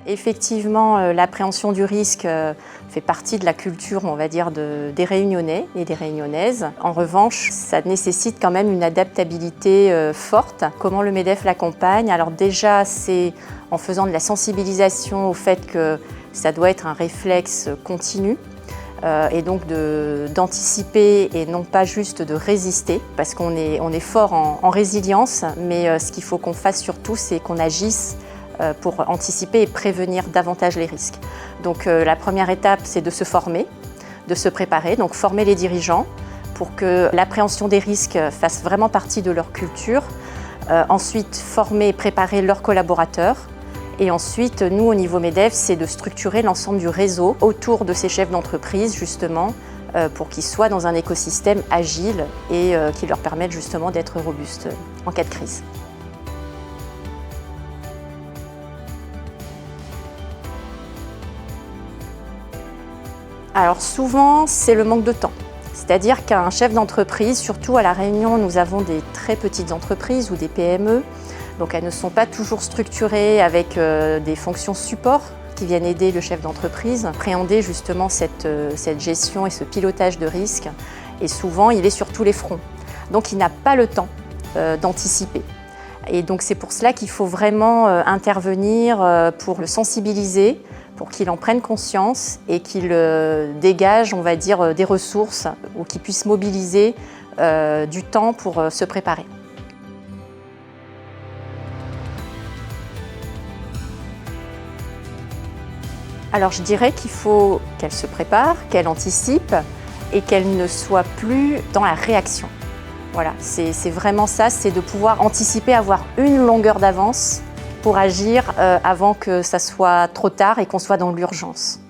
Effectivement, l'appréhension du risque fait partie de la culture, on va dire, des Réunionnais et des Réunionnaises. En revanche, ça nécessite quand même une adaptabilité forte. Comment le MEDEF l'accompagne? Alors déjà, c'est en faisant de la sensibilisation au fait que ça doit être un réflexe continu. Et donc d'anticiper et non pas juste de résister, parce qu'on est fort en résilience, mais ce qu'il faut qu'on fasse surtout, c'est qu'on agisse pour anticiper et prévenir davantage les risques. Donc la première étape, c'est de se former, de se préparer, donc former les dirigeants pour que l'appréhension des risques fasse vraiment partie de leur culture. Ensuite, former et préparer leurs collaborateurs. Et ensuite, nous, au niveau MEDEF, c'est de structurer l'ensemble du réseau autour de ces chefs d'entreprise, justement, pour qu'ils soient dans un écosystème agile et qui leur permette justement d'être robustes en cas de crise. Alors souvent, c'est le manque de temps. C'est-à-dire qu'un chef d'entreprise, surtout à La Réunion, nous avons des très petites entreprises ou des PME, donc elles ne sont pas toujours structurées avec des fonctions support qui viennent aider le chef d'entreprise, appréhender justement cette gestion et ce pilotage de risque. Et souvent, il est sur tous les fronts. Donc il n'a pas le temps d'anticiper. Et donc c'est pour cela qu'il faut vraiment intervenir pour le sensibiliser, pour qu'il en prenne conscience et qu'il dégage, on va dire, des ressources ou qu'il puisse mobiliser du temps pour se préparer. Alors je dirais qu'il faut qu'elle se prépare, qu'elle anticipe et qu'elle ne soit plus dans la réaction. Voilà, c'est vraiment ça, c'est de pouvoir anticiper, avoir une longueur d'avance pour agir avant que ça soit trop tard et qu'on soit dans l'urgence.